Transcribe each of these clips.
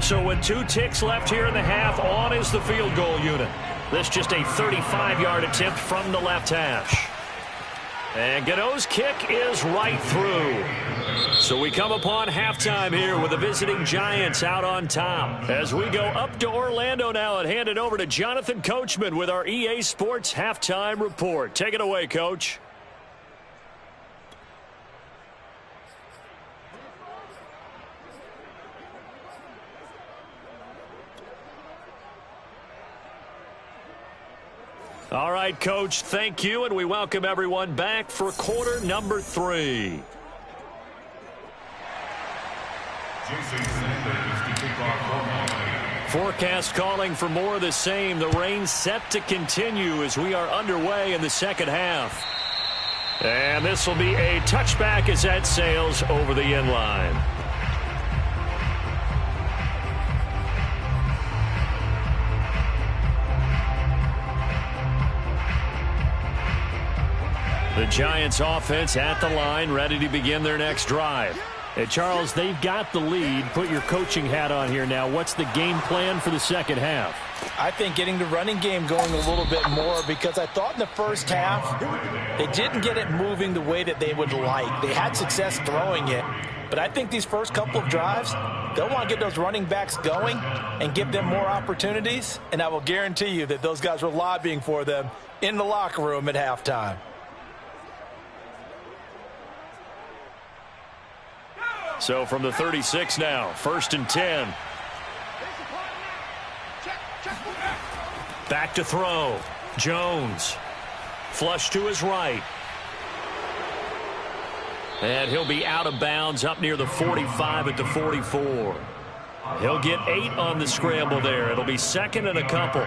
So with 2 ticks left here in the half, on is the field goal unit. This just a 35-yard attempt from the left hash. And Gano's kick is right through. So we come upon halftime here with the visiting Giants out on top. As we go up to Orlando now and hand it over to Jonathan Coachman with our EA Sports Halftime Report. Take it away, Coach. All right, Coach, thank you, and we welcome everyone back for quarter number 3. Forecast calling for more of the same. The rain set to continue as we are underway in the second half. And this will be a touchback as that sails over the end line. The Giants offense at the line, ready to begin their next drive. And Charles, they've got the lead. Put your coaching hat on here now. What's the game plan for the second half? I think getting the running game going a little bit more, because I thought in the first half they didn't get it moving the way that they would like. They had success throwing it, but I think these first couple of drives, they'll want to get those running backs going and give them more opportunities, and I will guarantee you that those guys were lobbying for them in the locker room at halftime. So from the 36 now, 1st and 10. Back to throw. Jones. Flush to his right. And he'll be out of bounds up near the 45 at the 44. He'll get 8 on the scramble there. It'll be 2nd and a couple.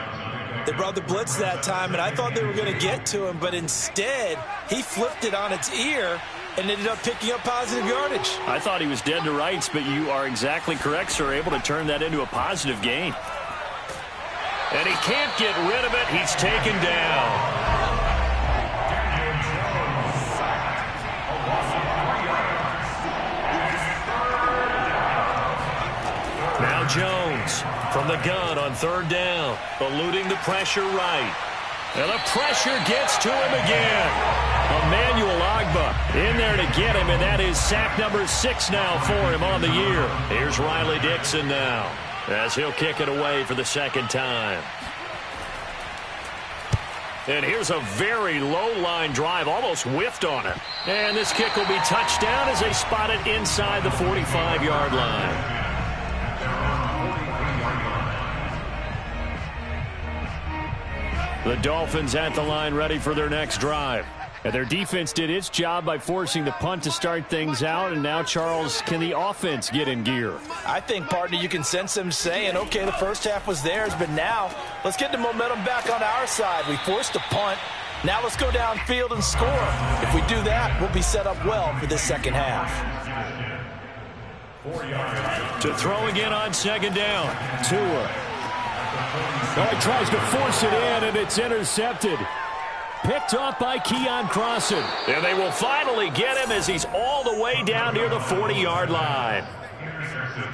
They brought the blitz that time, and I thought they were going to get to him, but instead he flipped it on its ear and ended up picking up positive yardage. I thought he was dead to rights, but you are exactly correct, sir. Able to turn that into a positive gain. And he can't get rid of it. He's taken down. Now Jones from the gun on 3rd down, eluding the pressure right. And the pressure gets to him again. Emmanuel Ogbah in there to get him, and that is sack number 6 now for him on the year. Here's Riley Dixon now as he'll kick it away for the 2nd time. And here's a very low-line drive, almost whiffed on it. And this kick will be touchdown as they spot it inside the 45-yard line. The Dolphins at the line ready for their next drive. And their defense did its job by forcing the punt to start things out. And now, Charles, can the offense get in gear? I think, partner, you can sense them saying, okay, the first half was theirs, but now let's get the momentum back on our side. We forced a punt. Now let's go downfield and score. If we do that, we'll be set up well for the second half. To throw again on 2nd down. Tua. Oh, he tries to force it in, and it's intercepted. Picked off by Keon Crossan. And they will finally get him as he's all the way down near the 40-yard line.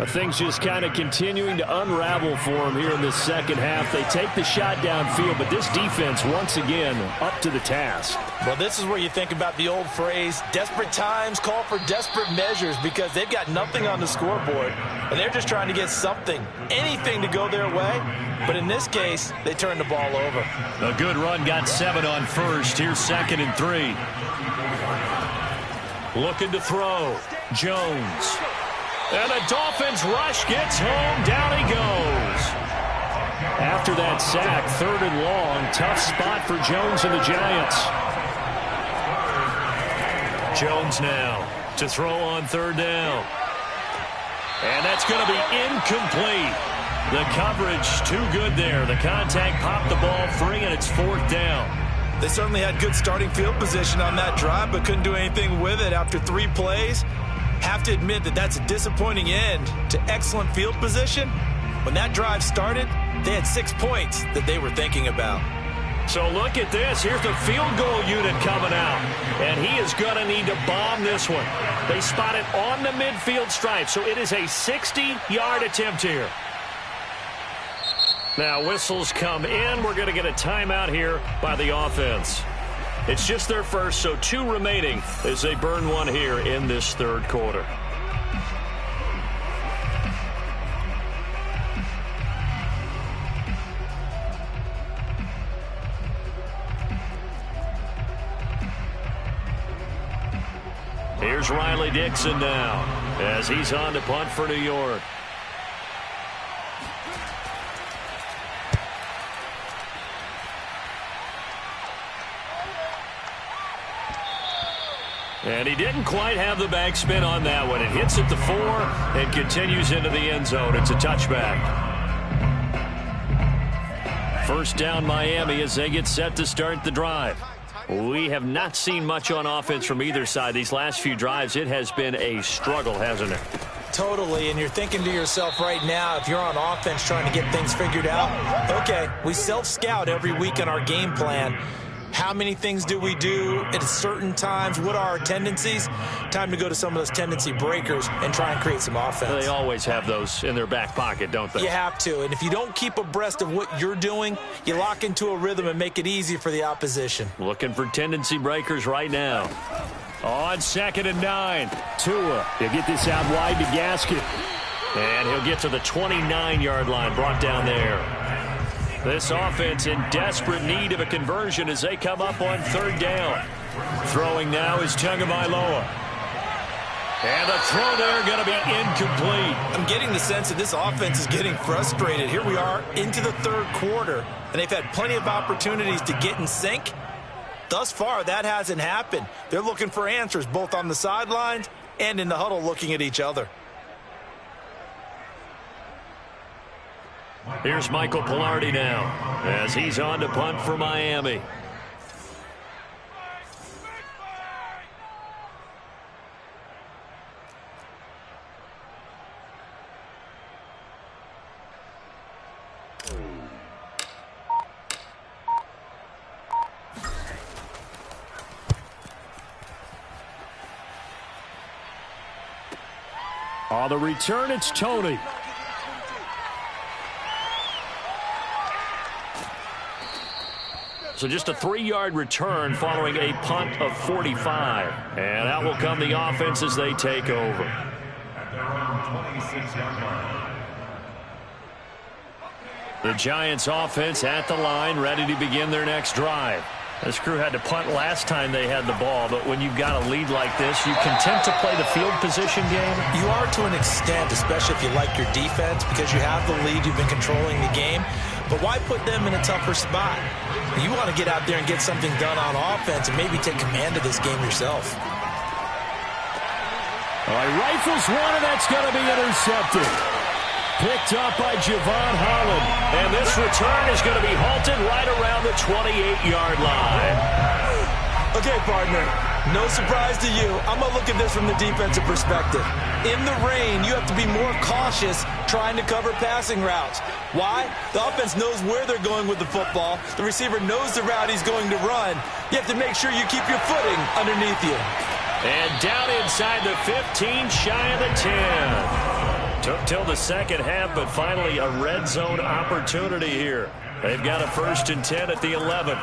Things just kind of continuing to unravel for him here in this second half. They take the shot downfield, but this defense, once again, up to the task. Well, this is where you think about the old phrase, desperate times call for desperate measures, because they've got nothing on the scoreboard, and they're just trying to get something, anything to go their way. But in this case, they turned the ball over. A good run, got 7 on 1st. Here's 2nd and 3. Looking to throw. Jones. And the Dolphins rush gets home. Down he goes. After that sack, 3rd and long. Tough spot for Jones and the Giants. Jones now to throw on 3rd down. And that's going to be incomplete. The coverage too good there. The contact popped the ball free, and it's 4th down. They certainly had good starting field position on that drive, but couldn't do anything with it after 3 plays. Have to admit that that's a disappointing end to excellent field position. When that drive started, they had 6 points that they were thinking about. So look at this. Here's the field goal unit coming out. And he is going to need to bomb this one. They spot it on the midfield stripe. So it is a 60-yard attempt here. Now whistles come in. We're going to get a timeout here by the offense. It's just their first, so 2 remaining as they burn one here in this third quarter. Here's Riley Dixon now as he's on to punt for New York. And he didn't quite have the backspin on that one. It hits at the 4 and continues into the end zone. It's a touchback. First down Miami as they get set to start the drive. We have not seen much on offense from either side. These last few drives, it has been a struggle, hasn't it? Totally, and you're thinking to yourself right now, if you're on offense trying to get things figured out, okay, we self-scout every week on our game plan. How many things do we do at certain times? What are our tendencies? Time to go to some of those tendency breakers and try and create some offense. They always have those in their back pocket, don't they? You have to, and if you don't keep abreast of what you're doing, you lock into a rhythm and make it easy for the opposition. Looking for tendency breakers right now. On 2nd and 9, Tua. He'll get this out wide to Gaskin. And he'll get to the 29-yard line, brought down there. This offense in desperate need of a conversion as they come up on 3rd down. Throwing now is Tagovailoa. And the throw there going to be incomplete. I'm getting the sense that this offense is getting frustrated. Here we are into the 3rd quarter, and they've had plenty of opportunities to get in sync. Thus far, that hasn't happened. They're looking for answers both on the sidelines and in the huddle looking at each other. Here's Michael Pilardi now as he's on to punt for Miami. On the return, it's Tony. So just a 3-yard return following a punt of 45. And out will come the offense as they take over. The Giants offense at the line, ready to begin their next drive. This crew had to punt last time they had the ball, but when you've got a lead like this, you content to play the field position game? You are to an extent, especially if you like your defense, because you have the lead, you've been controlling the game. But why put them in a tougher spot? You want to get out there and get something done on offense and maybe take command of this game yourself. All right, rifles one, and that's going to be intercepted. Picked up by Javon Holland. And this return is going to be halted right around the 28-yard line. Okay, partner, no surprise to you. I'm going to look at this from the defensive perspective. In the rain, you have to be more cautious trying to cover passing routes. Why? The offense knows where they're going with the football. The receiver knows the route he's going to run. You have to make sure you keep your footing underneath you. And down inside the 15, shy of the 10. Took till the second half, but finally a red zone opportunity here. They've got a 1st and 10 at the 11.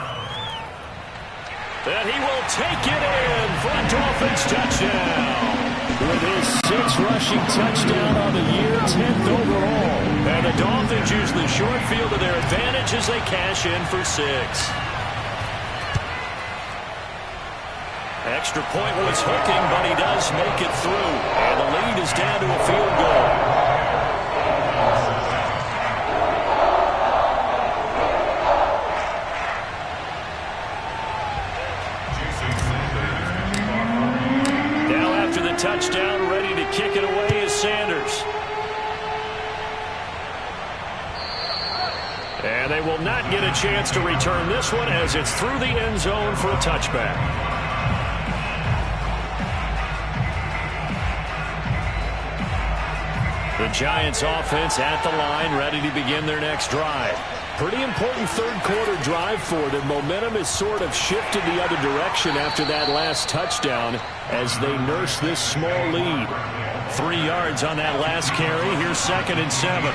And he will take it in for a Dolphins touchdown. With his 6th rushing touchdown on the year, 10th overall. And the Dolphins use the short field to their advantage as they cash in for 6. Extra point was hooking, but he does make it through. And the lead is down to a field goal. Now after the touchdown, ready to kick it away is Sanders. And they will not get a chance to return this one as it's through the end zone for a touchback. The Giants offense at the line, ready to begin their next drive. Pretty important 3rd quarter drive for them. Momentum has sort of shifted the other direction after that last touchdown as they nurse this small lead. 3 yards on that last carry. Here's 2nd and 7.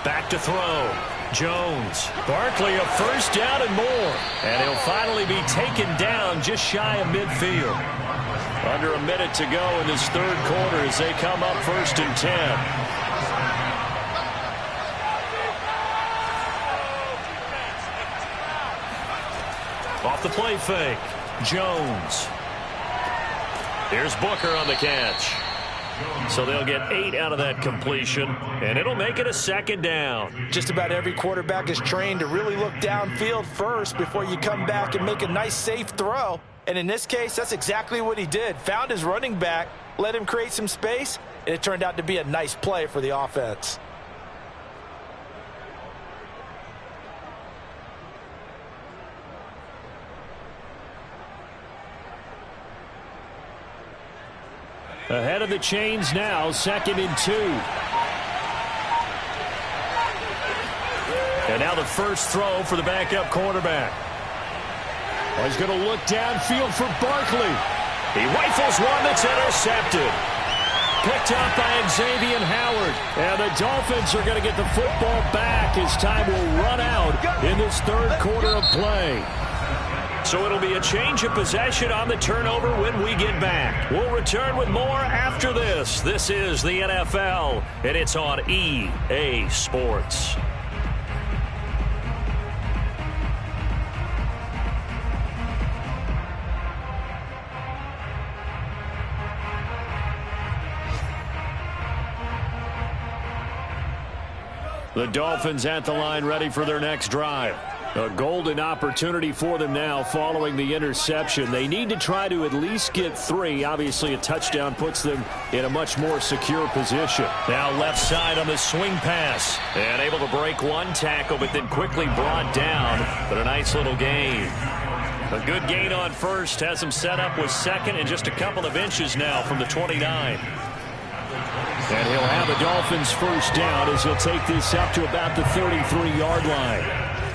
Back to throw. Jones. Barkley a first down and more. And he'll finally be taken down just shy of midfield. Under a minute to go in this third quarter as they come up 1st and 10. Off the play fake. Jones. Here's Booker on the catch. So they'll get 8 out of that completion, and it'll make it a 2nd down. Just about every quarterback is trained to really look downfield first before you come back and make a nice, safe throw. And in this case, that's exactly what he did. Found his running back, let him create some space, and it turned out to be a nice play for the offense. Ahead of the chains now, 2nd and 2. And now the first throw for the backup quarterback. Well, he's going to look downfield for Barkley. He rifles one that's intercepted. Picked up by Xavier Howard. And the Dolphins are going to get the football back as time will run out in this third quarter of play. So it'll be a change of possession on the turnover when we get back. We'll return with more after this. This is the NFL, and it's on EA Sports. The Dolphins at the line ready for their next drive. A golden opportunity for them now following the interception. They need to try to at least get 3. Obviously, a touchdown puts them in a much more secure position. Now left side on the swing pass. And able to break one tackle, but then quickly brought down. But a nice little gain. A good gain on first. Has him set up with 2nd and just a couple of inches now from the 29. And he'll have the Dolphins first down as he'll take this up to about the 33-yard line.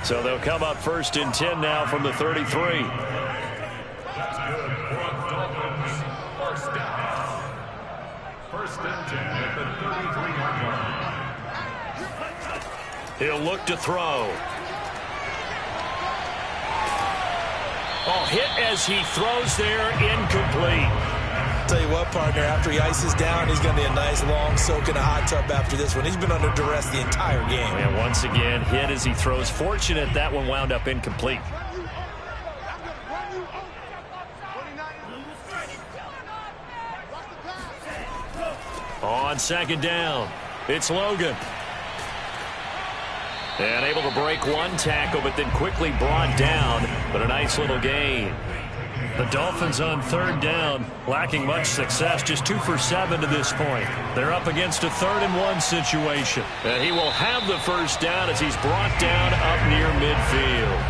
So they'll come up 1st and 10 now from the 33. First and 10 at the 33-yard line. He'll look to throw. Oh, hit as he throws there, incomplete. Tell you what, partner, after he ices down, he's going to be a nice long soak in a hot tub after this one. He's been under duress the entire game. And once again, hit as he throws. Fortunate that one wound up incomplete. On 2nd down, it's Logan. And able to break one tackle, but then quickly brought down. But a nice little gain. The Dolphins on 3rd down, lacking much success, just 2 for 7 to this point. They're up against a 3rd and 1 situation. And he will have the first down as he's brought down up near midfield.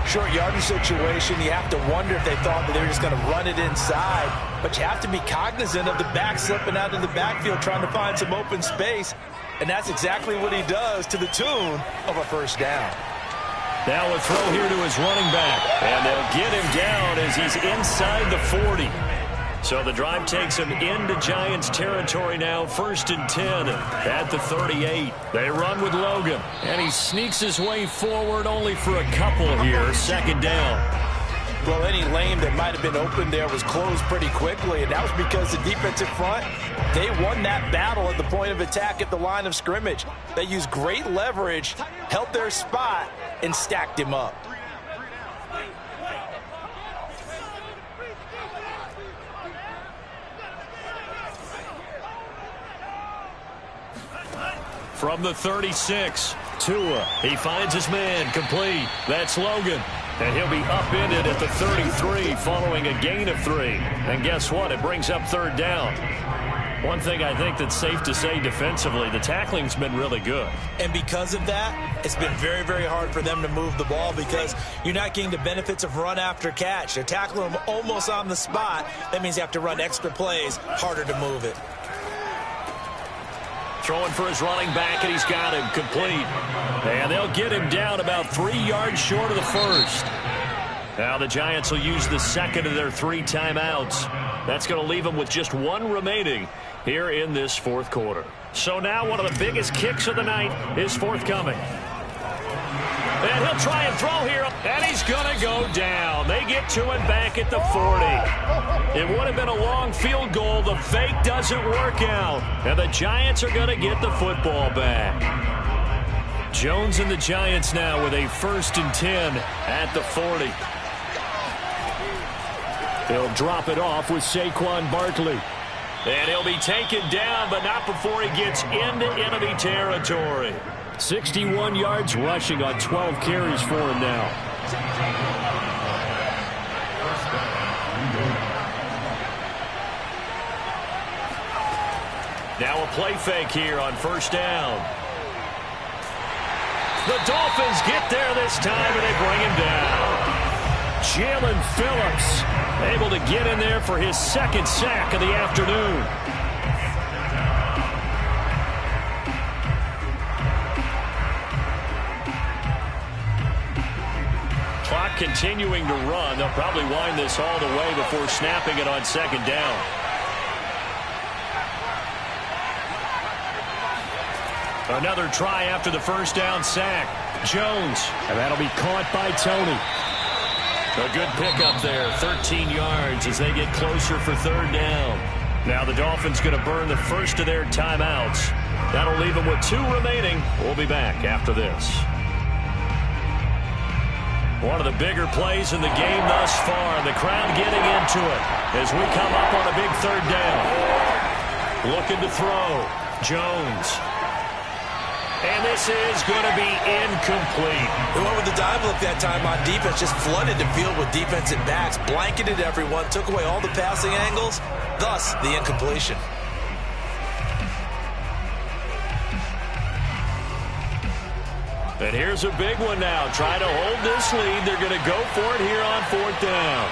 Short yardage situation, you have to wonder if they thought that they were just going to run it inside. But you have to be cognizant of the back slipping out of the backfield trying to find some open space. And that's exactly what he does to the tune of a first down. Now a throw here to his running back. And they'll get him down as he's inside the 40. So the drive takes him into Giants territory now. 1st and 10 at the 38. They run with Logan. And he sneaks his way forward only for a couple here. 2nd down. Well, any lane that might have been open there was closed pretty quickly, and that was because the defensive front, they won that battle at the point of attack at the line of scrimmage. They used great leverage, held their spot, and stacked him up. From the 36, Tua. He finds his man, complete. That's Logan. And he'll be upended at the 33 following a gain of 3. And guess what? It brings up 3rd down. One thing I think that's safe to say defensively, the tackling's been really good. And because of that, it's been very, very hard for them to move the ball because you're not getting the benefits of run after catch. They're tackling them almost on the spot. That means you have to run extra plays, harder to move it. Throwing for his running back, and he's got him complete. And they'll get him down about 3 yards short of the first. Now the Giants will use the second of their 3 timeouts. That's going to leave them with just 1 remaining here in this fourth quarter. So now one of the biggest kicks of the night is forthcoming. And he'll try and throw here, and he's going to go down. They get to him back at the 40. It would have been a long field goal. The fake doesn't work out, and the Giants are going to get the football back. Jones and the Giants now with a 1st and 10 at the 40. He'll drop it off with Saquon Barkley. And he'll be taken down, but not before he gets into enemy territory. 61 yards rushing on 12 carries for him now. Now a play fake here on 1st down. The Dolphins get there this time, and they bring him down. Jalen Phillips able to get in there for his 2nd sack of the afternoon. Clock continuing to run. They'll probably wind this all the way before snapping it on 2nd down. Another try after the 1st down sack. Jones, and that'll be caught by Tony. A good pickup there, 13 yards as they get closer for 3rd down. Now the Dolphins going to burn the first of their timeouts. That'll leave them with 2 remaining. We'll be back after this. One of the bigger plays in the game thus far. The crowd getting into it as we come up on a big 3rd down. Looking to throw. Jones. And this is going to be incomplete. They went with the dive look that time on defense. Just flooded the field with defensive backs. Blanketed everyone. Took away all the passing angles. Thus, the incompletion. And here's a big one now. Trying to hold this lead. They're going to go for it here on 4th down.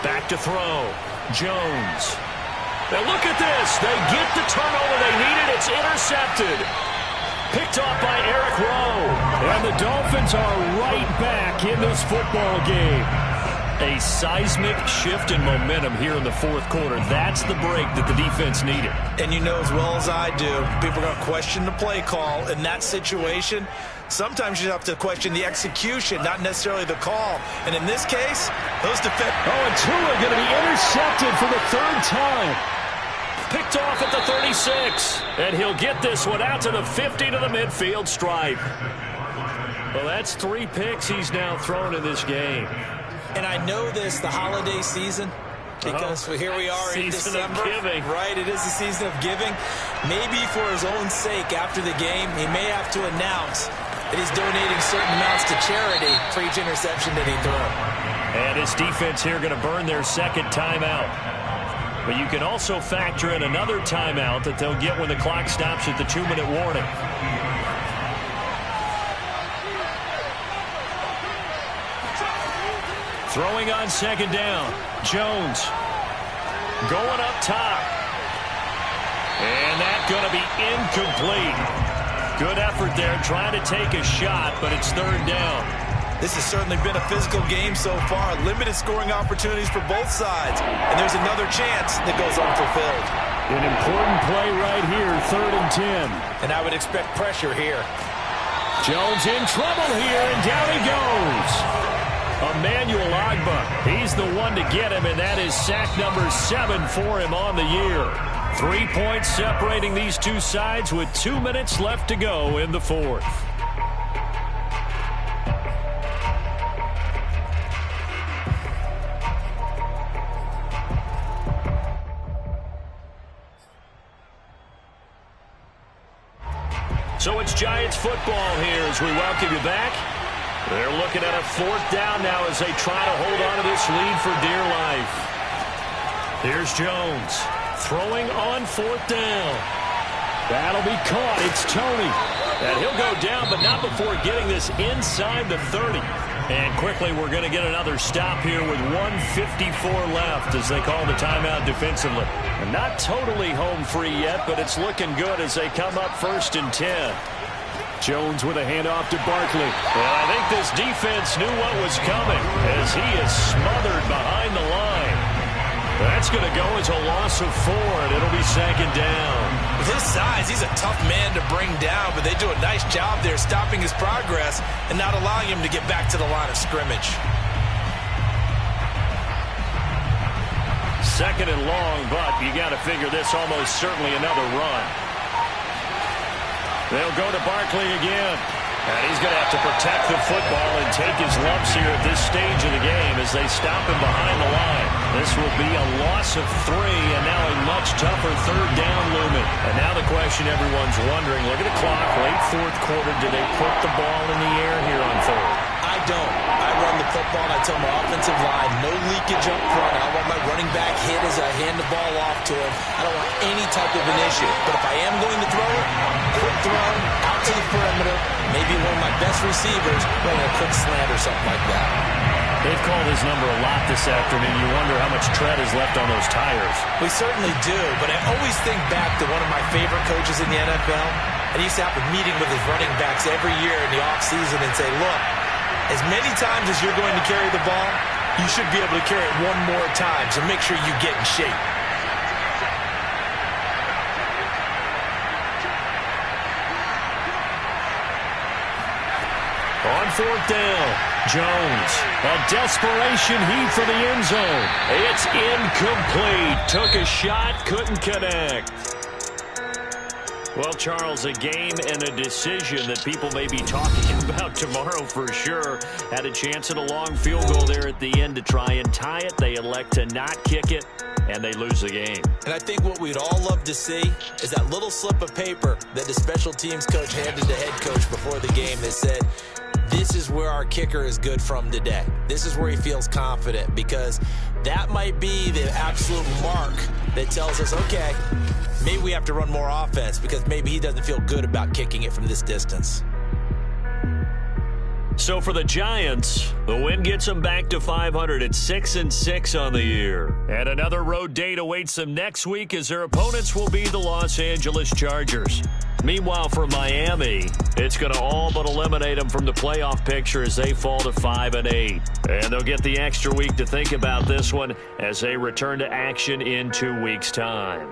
Back to throw. Jones. Now look at this. They get the turnover they needed. It's intercepted. Picked off by Eric Rowe. And the Dolphins are right back in this football game. A seismic shift in momentum here in the 4th quarter. That's the break that the defense needed. And you know as well as I do, people are going to question the play call in that situation. Sometimes you have to question the execution, not necessarily the call. And in this case, those defenders... Oh, and Tua going to be intercepted for the 3rd time. Picked off at the 36. And he'll get this one out to the 50 to the midfield stripe. Well, that's 3 picks he's now thrown in this game. And I know this, the holiday season, because here we are in December. Season of giving. Right, it is the season of giving. Maybe for his own sake after the game, he may have to announce that he's donating certain amounts to charity for each interception that he threw. And his defense here going to burn their 2nd timeout. But you can also factor in another timeout that they'll get when the clock stops at the 2-minute warning. Throwing on 2nd down. Jones going up top. And that's going to be incomplete. Good effort there, trying to take a shot, but it's 3rd down. This has certainly been a physical game so far. Limited scoring opportunities for both sides. And there's another chance that goes unfulfilled. An important play right here, 3rd and 10. And I would expect pressure here. Jones in trouble here, and down he goes. Emmanuel Ogbah, he's the one to get him, and that is sack number 7 for him on the year. 3 points separating these two sides with 2 minutes left to go in the 4th. So it's Giants football here as we welcome you back. They're looking at a 4th down now as they try to hold on to this lead for dear life. Here's Jones throwing on 4th down. That'll be caught. It's Tony. And he'll go down, but not before getting this inside the 30. And quickly, we're going to get another stop here with 1:54 left as they call the timeout defensively. And not totally home free yet, but it's looking good as they come up 1st and 10. Jones with a handoff to Barkley. Well, I think this defense knew what was coming as he is smothered behind the line. That's going to go as a loss of 4, and it'll be 2nd down. With his size, he's a tough man to bring down, but they do a nice job there stopping his progress and not allowing him to get back to the line of scrimmage. 2nd and long, but you got to figure this almost certainly another run. They'll go to Barkley again. And he's going to have to protect the football and take his lumps here at this stage of the game as they stop him behind the line. This will be a loss of 3, and now a much tougher 3rd down looming. And now the question everyone's wondering, look at the clock, late 4th quarter, do they put the ball in the air here on 3rd? I don't. I run the football, and I tell my offensive line, no leakage up front. I want my running back hit as I hand the ball off to him. I don't want any type of an issue. But if I am going to throw it, quick throw, out to the perimeter, maybe one of my best receivers running a quick slant or something like that. They've called his number a lot this afternoon. You wonder how much tread is left on those tires. We certainly do, but I always think back to one of my favorite coaches in the NFL, and he used to have a meeting with his running backs every year in the offseason and say, look, as many times as you're going to carry the ball, you should be able to carry it one more time, so make sure you get in shape. On 4th down, Jones, a desperation heave for the end zone. It's incomplete. Took a shot, couldn't connect. Well, Charles, a game and a decision that people may be talking about tomorrow for sure. Had a chance at a long field goal there at the end to try and tie it. They elect to not kick it, and they lose the game. And I think what we'd all love to see is that little slip of paper that the special teams coach handed the head coach before the game that said, this is where our kicker is good from today. This is where he feels confident, because that might be the absolute mark that tells us, okay, maybe we have to run more offense because maybe he doesn't feel good about kicking it from this distance. So for the Giants, the win gets them back to 500 at 6-6 on the year. And another road date awaits them next week as their opponents will be the Los Angeles Chargers. Meanwhile, for Miami, it's going to all but eliminate them from the playoff picture as they fall to 5-8. And they'll get the extra week to think about this one as they return to action in 2 weeks' time.